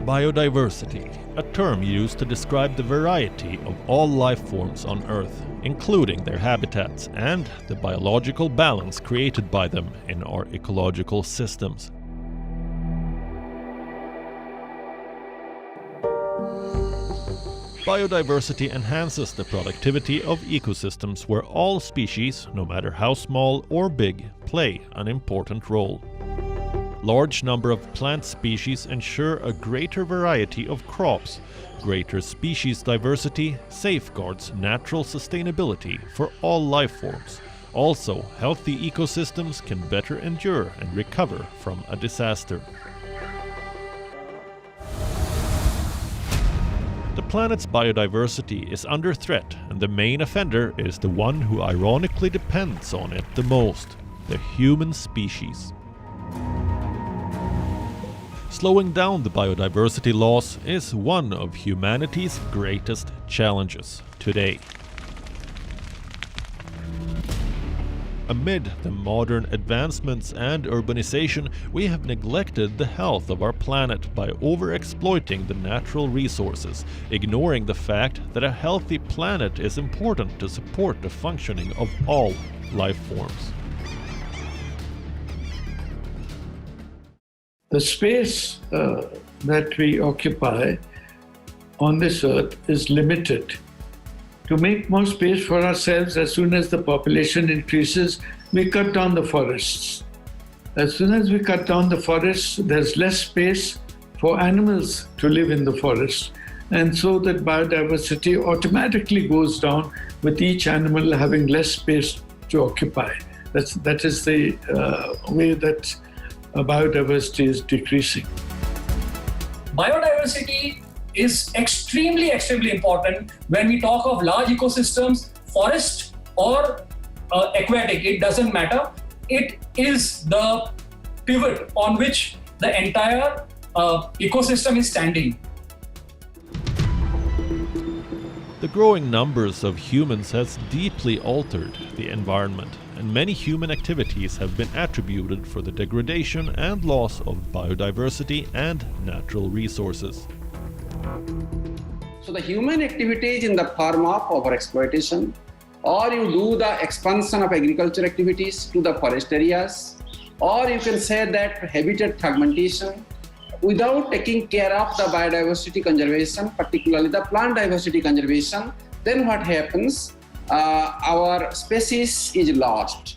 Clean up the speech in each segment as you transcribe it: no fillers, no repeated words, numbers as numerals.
Biodiversity, a term used to describe the variety of all life forms on Earth, including their habitats and the biological balance created by them in our ecological systems. Biodiversity enhances the productivity of ecosystems where all species, no matter how small or big, play an important role. Large number of plant species ensure a greater variety of crops. Greater species diversity safeguards natural sustainability for all life forms. Also, healthy ecosystems can better endure and recover from a disaster. The planet's biodiversity is under threat, and the main offender is the one who ironically depends on it the most, the human species. Slowing down the biodiversity loss is one of humanity's greatest challenges today. Amid the modern advancements and urbanization, we have neglected the health of our planet by overexploiting the natural resources, ignoring the fact that a healthy planet is important to support the functioning of all life forms. The space that we occupy on this earth is limited. To make more space for ourselves, as soon as the population increases, we cut down the forests. As soon as we cut down the forests, there's less space for animals to live in the forest. And so that biodiversity automatically goes down with each animal having less space to occupy. That is the way that biodiversity is decreasing. Biodiversity is extremely important when we talk of large ecosystems, forest or aquatic, it doesn't matter. It is the pivot on which the entire ecosystem is standing. The growing numbers of humans has deeply altered the environment, and many human activities have been attributed for the degradation and loss of biodiversity and natural resources. So the human activities in the form of overexploitation, or you do the expansion of agriculture activities to the forest areas, or you can say that habitat fragmentation, without taking care of the biodiversity conservation, particularly the plant diversity conservation, then what happens? Our species is lost.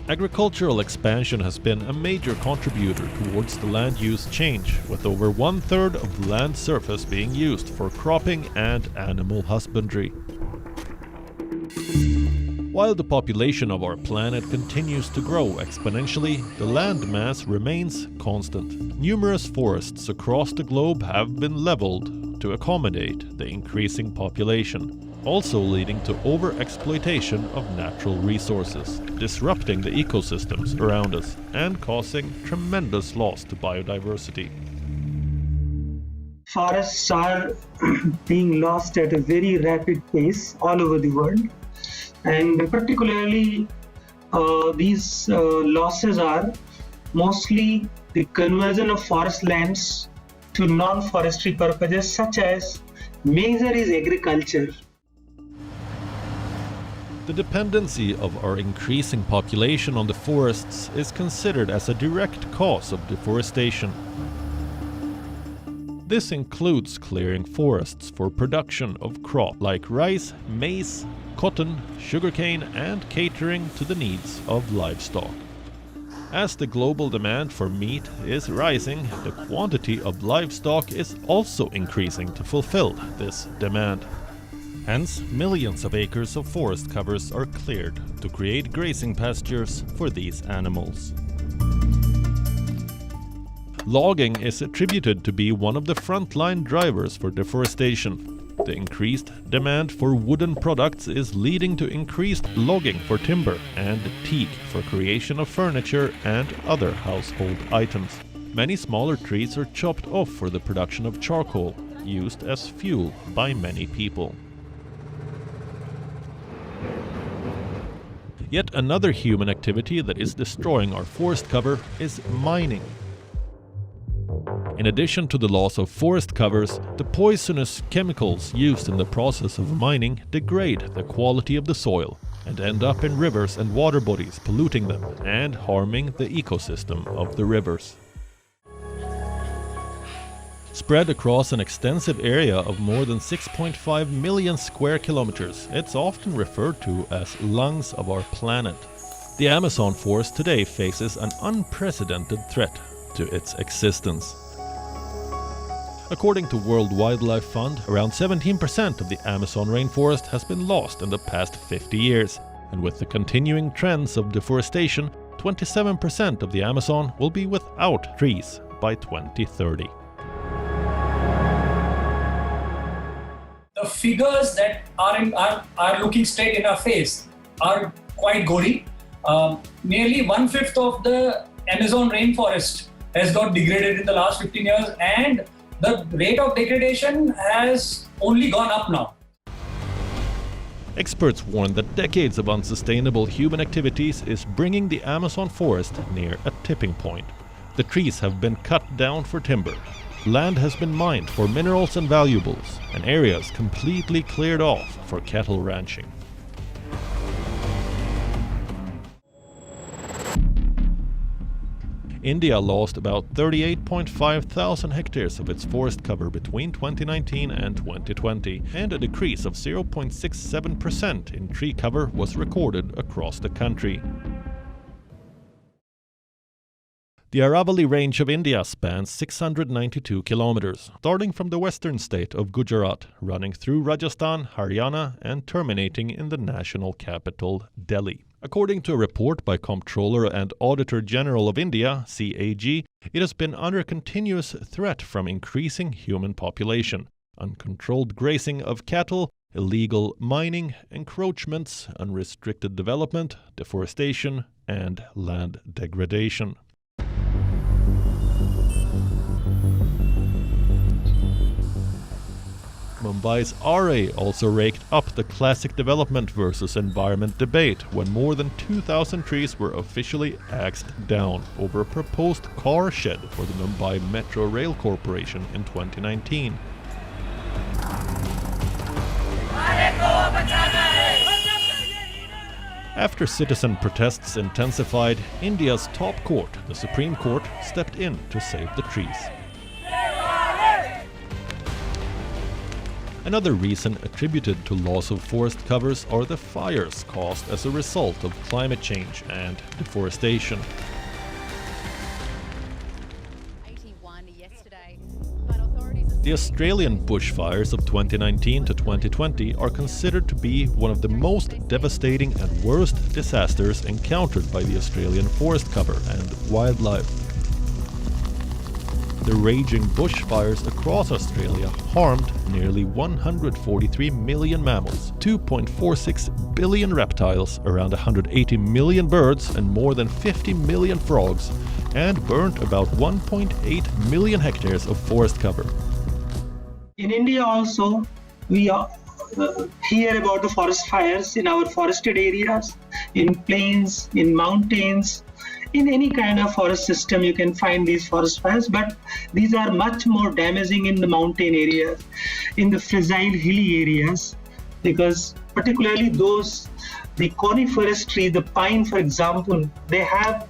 Agricultural expansion has been a major contributor towards the land use change, with over 1/3 of the land surface being used for cropping and animal husbandry. While the population of our planet continues to grow exponentially, the land mass remains constant. Numerous forests across the globe have been leveled to accommodate the increasing population, also leading to overexploitation of natural resources, disrupting the ecosystems around us and causing tremendous loss to biodiversity. Forests are being lost at a very rapid pace all over the world, and particularly these losses are mostly the conversion of forest lands to non-forestry purposes, such as major is agriculture. The dependency of our increasing population on the forests is considered as a direct cause of deforestation. This includes clearing forests for production of crops like rice, maize, cotton, sugarcane, and catering to the needs of livestock. As the global demand for meat is rising, the quantity of livestock is also increasing to fulfill this demand. Hence, millions of acres of forest covers are cleared to create grazing pastures for these animals. Logging is attributed to be one of the frontline drivers for deforestation. The increased demand for wooden products is leading to increased logging for timber and teak for creation of furniture and other household items. Many smaller trees are chopped off for the production of charcoal, used as fuel by many people. Yet another human activity that is destroying our forest cover is mining. In addition to the loss of forest covers, the poisonous chemicals used in the process of mining degrade the quality of the soil and end up in rivers and water bodies, polluting them and harming the ecosystem of the rivers. Spread across an extensive area of more than 6.5 million square kilometers, it's often referred to as lungs of our planet. The Amazon forest today faces an unprecedented threat to its existence. According to World Wildlife Fund, around 17% of the Amazon rainforest has been lost in the past 50 years, and with the continuing trends of deforestation, 27% of the Amazon will be without trees by 2030. The figures that are looking straight in our face are quite gory. Nearly 1/5 of the Amazon rainforest has got degraded in the last 15 years, and the rate of degradation has only gone up now. Experts warn that decades of unsustainable human activities is bringing the Amazon forest near a tipping point. The trees have been cut down for timber. Land has been mined for minerals and valuables, and areas completely cleared off for cattle ranching. India lost about 38.5 thousand hectares of its forest cover between 2019 and 2020, and a decrease of 0.67% in tree cover was recorded across the country. The Aravalli range of India spans 692 kilometers, starting from the western state of Gujarat, running through Rajasthan, Haryana, and terminating in the national capital, Delhi. According to a report by Comptroller and Auditor General of India, CAG, it has been under continuous threat from increasing human population, uncontrolled grazing of cattle, illegal mining, encroachments, unrestricted development, deforestation, and land degradation. Mumbai's RA also raked up the classic development versus environment debate when more than 2,000 trees were officially axed down over a proposed car shed for the Mumbai Metro Rail Corporation in 2019. After citizen protests intensified, India's top court, the Supreme Court, stepped in to save the trees. Another reason attributed to loss of forest covers are the fires caused as a result of climate change and deforestation. The Australian bushfires of 2019 to 2020 are considered to be one of the most devastating and worst disasters encountered by the Australian forest cover and wildlife. The raging bushfires across Australia harmed nearly 143 million mammals, 2.46 billion reptiles, around 180 million birds, and more than 50 million frogs, and burnt about 1.8 million hectares of forest cover. In India also, we hear about the forest fires in our forested areas, in plains, in mountains. In any kind of forest system, you can find these forest fires, but these are much more damaging in the mountain areas, in the fragile hilly areas, because particularly the coniferous tree, the pine, for example, they have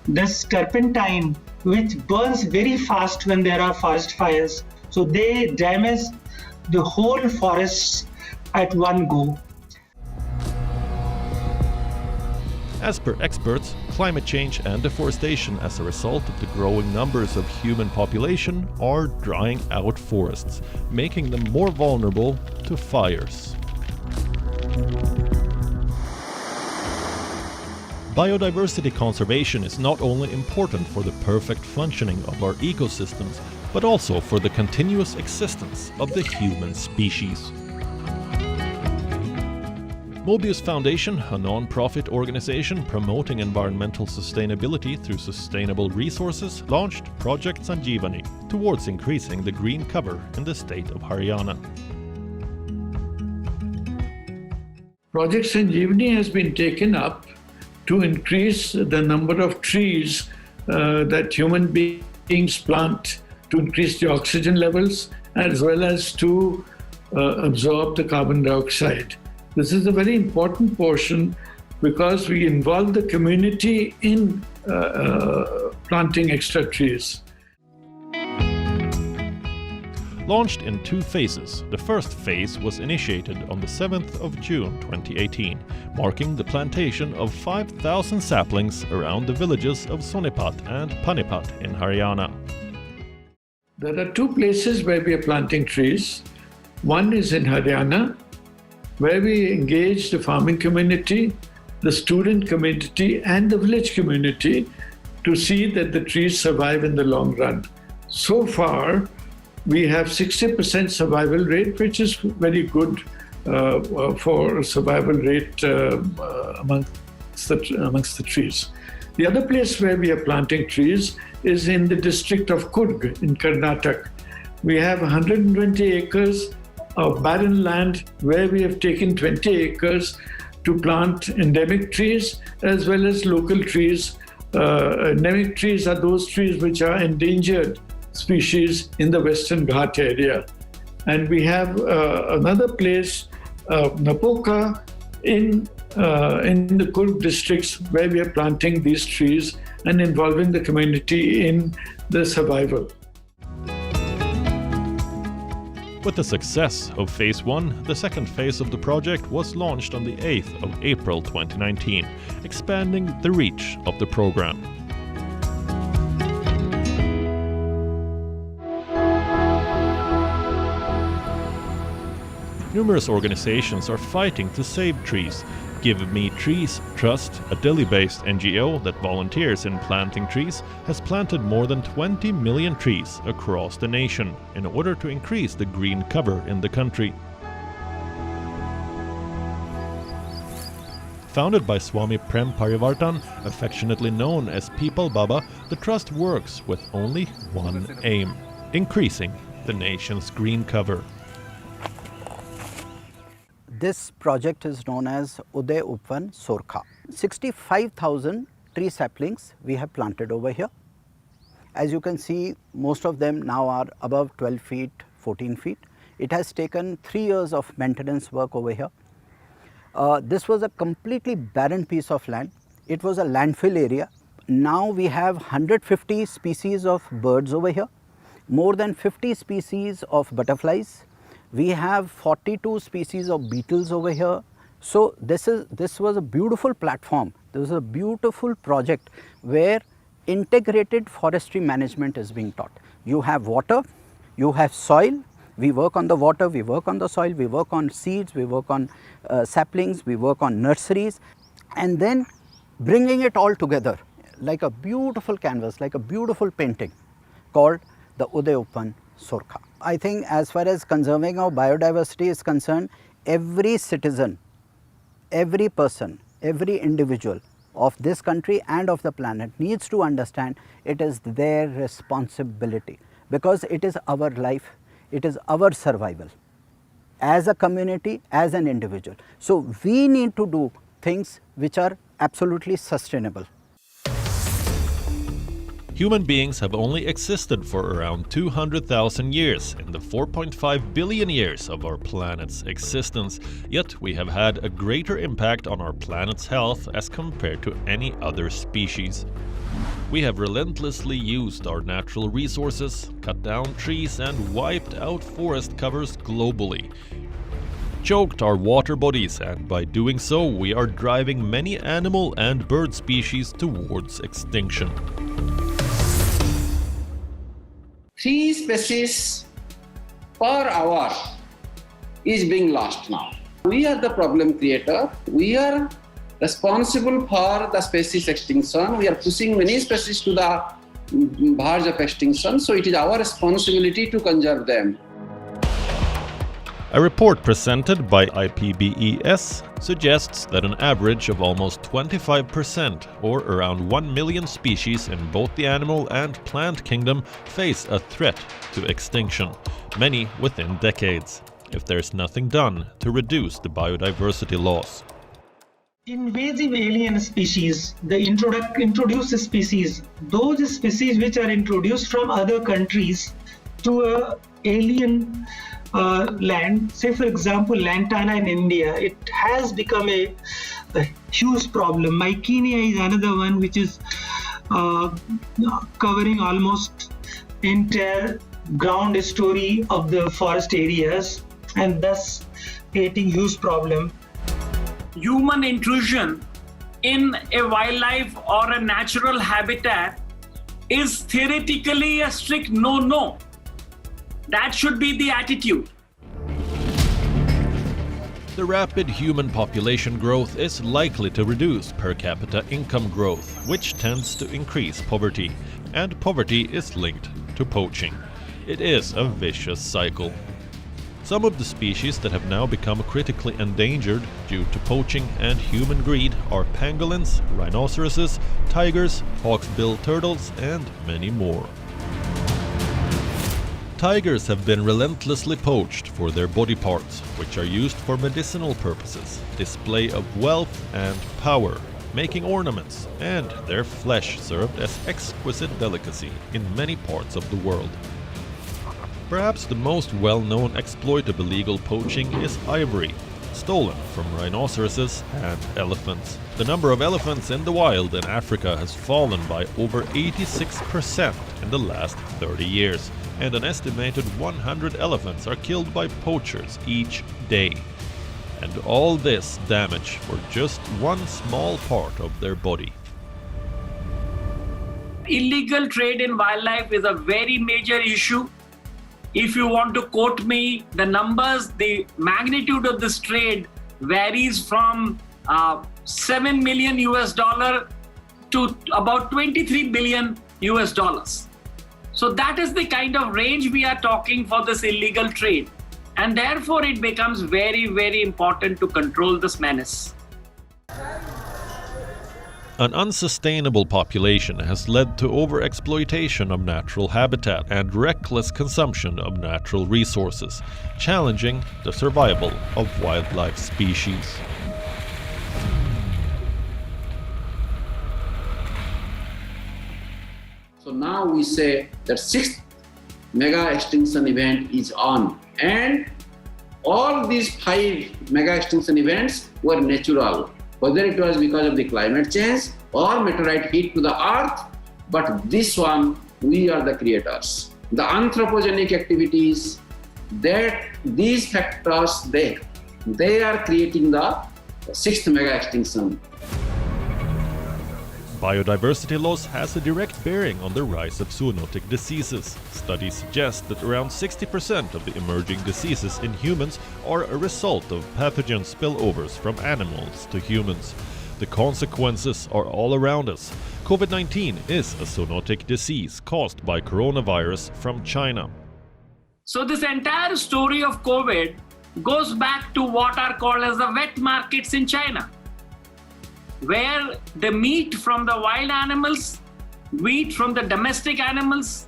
this turpentine which burns very fast when there are forest fires. So they damage the whole forests at one go. As per experts, climate change and deforestation as a result of the growing numbers of human population are drying out forests, making them more vulnerable to fires. Biodiversity conservation is not only important for the perfect functioning of our ecosystems, but also for the continuous existence of the human species. Mobius Foundation, a non-profit organization promoting environmental sustainability through sustainable resources, launched Project Sanjeevani towards increasing the green cover in the state of Haryana. Project Sanjeevani has been taken up to increase the number of trees that human beings plant to increase the oxygen levels as well as to absorb the carbon dioxide. This is a very important portion because we involve the community in planting extra trees. Launched in 2 phases, the first phase was initiated on the 7th of June 2018, marking the plantation of 5,000 saplings around the villages of Sonipat and Panipat in Haryana. There are 2 places where we are planting trees. One is in Haryana, where we engage the farming community, the student community and the village community to see that the trees survive in the long run. So far, we have 60% survival rate, which is very good for survival rate amongst the trees. The other place where we are planting trees is in the district of Coorg in Karnataka. We have 120 acres of barren land where we have taken 20 acres to plant endemic trees as well as local trees. Endemic trees are those trees which are endangered species in the Western Ghat area. And we have another place, Napoka, in the Coorg districts where we are planting these trees and involving the community in the survival. With the success of Phase 1, the second phase of the project was launched on the 8th of April 2019, expanding the reach of the program. Numerous organizations are fighting to save trees. Give Me Trees Trust, a Delhi-based NGO that volunteers in planting trees, has planted more than 20 million trees across the nation in order to increase the green cover in the country. Founded by Swami Prem Parivartan, affectionately known as People Baba, the trust works with only one aim: increasing the nation's green cover. This project is known as Uday Upvan Sorkha. 65,000 tree saplings we have planted over here. As you can see, most of them now are above 12 feet, 14 feet. It has taken 3 years of maintenance work over here. This was a completely barren piece of land. It was a landfill area. Now we have 150 species of birds over here, more than 50 species of butterflies. We have 42 species of beetles over here. So this was a beautiful platform. This was a beautiful project where integrated forestry management is being taught. You have water, you have soil. We work on the water, we work on the soil, we work on seeds, we work on saplings, we work on nurseries, and then bringing it all together like a beautiful canvas, like a beautiful painting called the Uday Upvan Sorkha. I think as far as conserving our biodiversity is concerned, every citizen, every person, every individual of this country and of the planet needs to understand it is their responsibility, because it is our life, it is our survival as a community, as an individual. So we need to do things which are absolutely sustainable. Human beings have only existed for around 200,000 years in the 4.5 billion years of our planet's existence, yet we have had a greater impact on our planet's health as compared to any other species. We have relentlessly used our natural resources, cut down trees and wiped out forest covers globally, choked our water bodies, and by doing so we are driving many animal and bird species towards extinction. 3 species per hour is being lost now. We are the problem creator. We are responsible for the species extinction. We are pushing many species to the verge of extinction. So it is our responsibility to conserve them. A report presented by IPBES suggests that an average of almost 25%, or around 1 million species in both the animal and plant kingdom, face a threat to extinction, many within decades. if there's nothing done to reduce the biodiversity loss. Invasive alien species, the introduced species, those species which are introduced from other countries to a alien land, say for example lantana in India, it has become a huge problem. Mycenia is another one which is covering almost entire ground story of the forest areas and thus creating huge problem. Human intrusion in a wildlife or a natural habitat is theoretically a strict no. That should be the attitude. The rapid human population growth is likely to reduce per capita income growth, which tends to increase poverty, and poverty is linked to poaching. It is a vicious cycle. Some of the species that have now become critically endangered due to poaching and human greed are pangolins, rhinoceroses, tigers, hawksbill turtles, and many more. Tigers have been relentlessly poached for their body parts, which are used for medicinal purposes, display of wealth and power, making ornaments, and their flesh served as exquisite delicacy in many parts of the world. Perhaps the most well-known exploit of illegal poaching is ivory, stolen from rhinoceroses and elephants. The number of elephants in the wild in Africa has fallen by over 86% in the last 30 years, and an estimated 100 elephants are killed by poachers each day. And all this damage for just one small part of their body. Illegal trade in wildlife is a very major issue. If you want to quote me, the numbers, the magnitude of this trade varies from $7 million to about $23 billion. So that is the kind of range we are talking for this illegal trade. And therefore it becomes very, very important to control this menace. An unsustainable population has led to overexploitation of natural habitat and reckless consumption of natural resources, challenging the survival of wildlife species. So now we say that 6th mega extinction event is on, and all these 5 mega extinction events were natural. Whether it was because of the climate change or meteorite hit to the earth, but this one, we are the creators. The anthropogenic activities, that these factors, they are creating the 6th mega extinction. Biodiversity loss has a direct bearing on the rise of zoonotic diseases. Studies suggest that around 60% of the emerging diseases in humans are a result of pathogen spillovers from animals to humans. The consequences are all around us. COVID-19 is a zoonotic disease caused by coronavirus from China. So this entire story of COVID goes back to what are called as the wet markets in China, where the meat from the wild animals, meat from the domestic animals,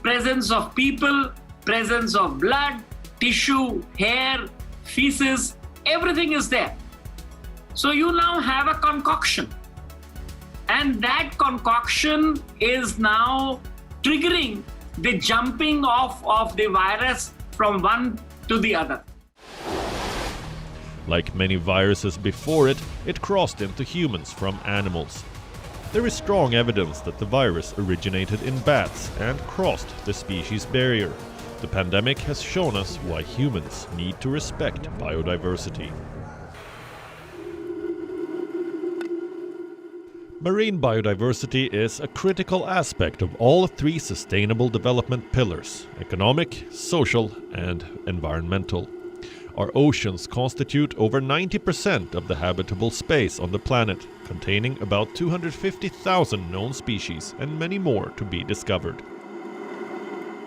presence of people, presence of blood, tissue, hair, feces, everything is there. So you now have a concoction. And that concoction is now triggering the jumping off of the virus from one to the other. Like many viruses before it, it crossed into humans from animals. There is strong evidence that the virus originated in bats and crossed the species barrier. The pandemic has shown us why humans need to respect biodiversity. Marine biodiversity is a critical aspect of all 3 sustainable development pillars: economic, social, and environmental. Our oceans constitute over 90% of the habitable space on the planet, containing about 250,000 known species and many more to be discovered.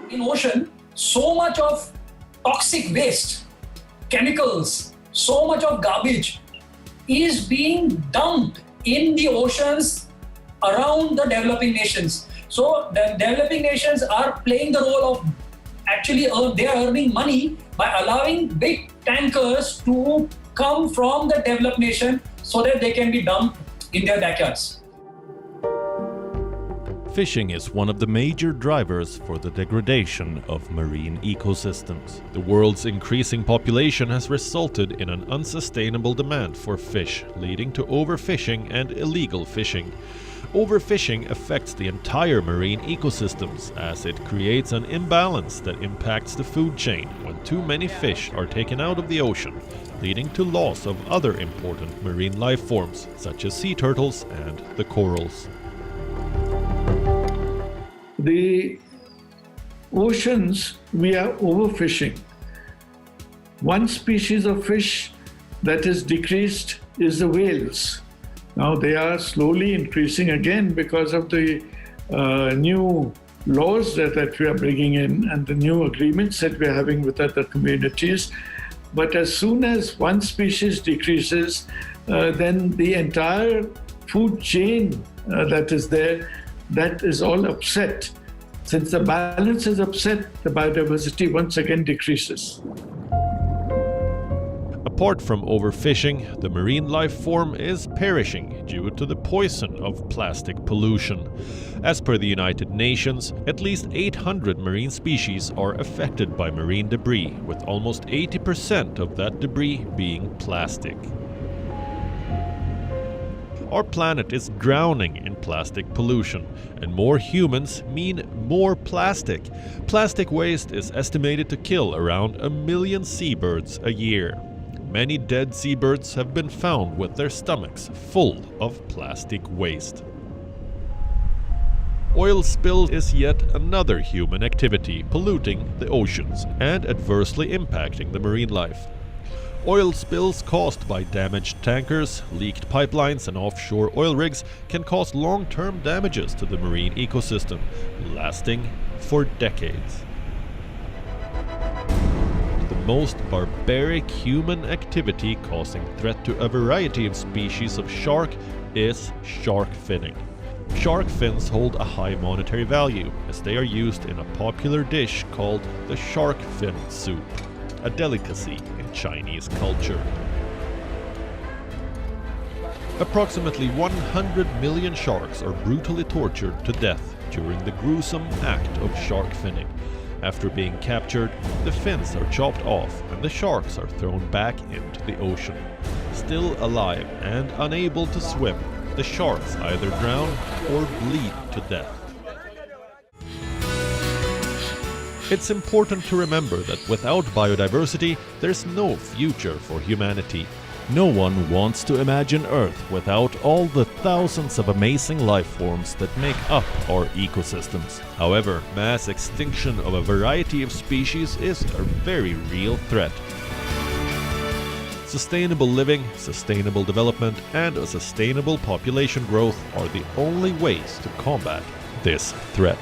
In ocean, so much of toxic waste, chemicals, so much of garbage is being dumped in the oceans around the developing nations. So the developing nations are playing the role of actually they are earning money by allowing big tankers to come from the developed nation so that they can be dumped in their backyards. Fishing is one of the major drivers for the degradation of marine ecosystems. The world's increasing population has resulted in an unsustainable demand for fish, leading to overfishing and illegal fishing. Overfishing affects the entire marine ecosystems as it creates an imbalance that impacts the food chain when too many fish are taken out of the ocean, leading to loss of other important marine life forms such as sea turtles and the corals. The oceans, we are overfishing. One species of fish that is decreased is the whales. Now they are slowly increasing again because of the new laws that we are bringing in and the new agreements that we are having with other communities. But as soon as one species decreases, then the entire food chain that is there, that is all upset. Since the balance is upset, the biodiversity once again decreases. Apart from overfishing, the marine life form is perishing due to the poison of plastic pollution. As per the United Nations, at least 800 marine species are affected by marine debris, with almost 80% of that debris being plastic. Our planet is drowning in plastic pollution, and more humans mean more plastic. Plastic waste is estimated to kill around 1 million seabirds a year. Many dead seabirds have been found with their stomachs full of plastic waste. Oil spill is yet another human activity polluting the oceans and adversely impacting the marine life. Oil spills caused by damaged tankers, leaked pipelines and offshore oil rigs can cause long-term damages to the marine ecosystem, lasting for decades. The most barbaric human activity causing threat to a variety of species of shark is shark finning. Shark fins hold a high monetary value as they are used in a popular dish called the shark fin soup, a delicacy in Chinese culture. Approximately 100 million sharks are brutally tortured to death during the gruesome act of shark finning. After being captured, the fins are chopped off and the sharks are thrown back into the ocean. Still alive and unable to swim, the sharks either drown or bleed to death. It's important to remember that without biodiversity, there's no future for humanity. No one wants to imagine Earth without all the thousands of amazing life forms that make up our ecosystems. However, mass extinction of a variety of species is a very real threat. Sustainable living, sustainable development, and a sustainable population growth are the only ways to combat this threat.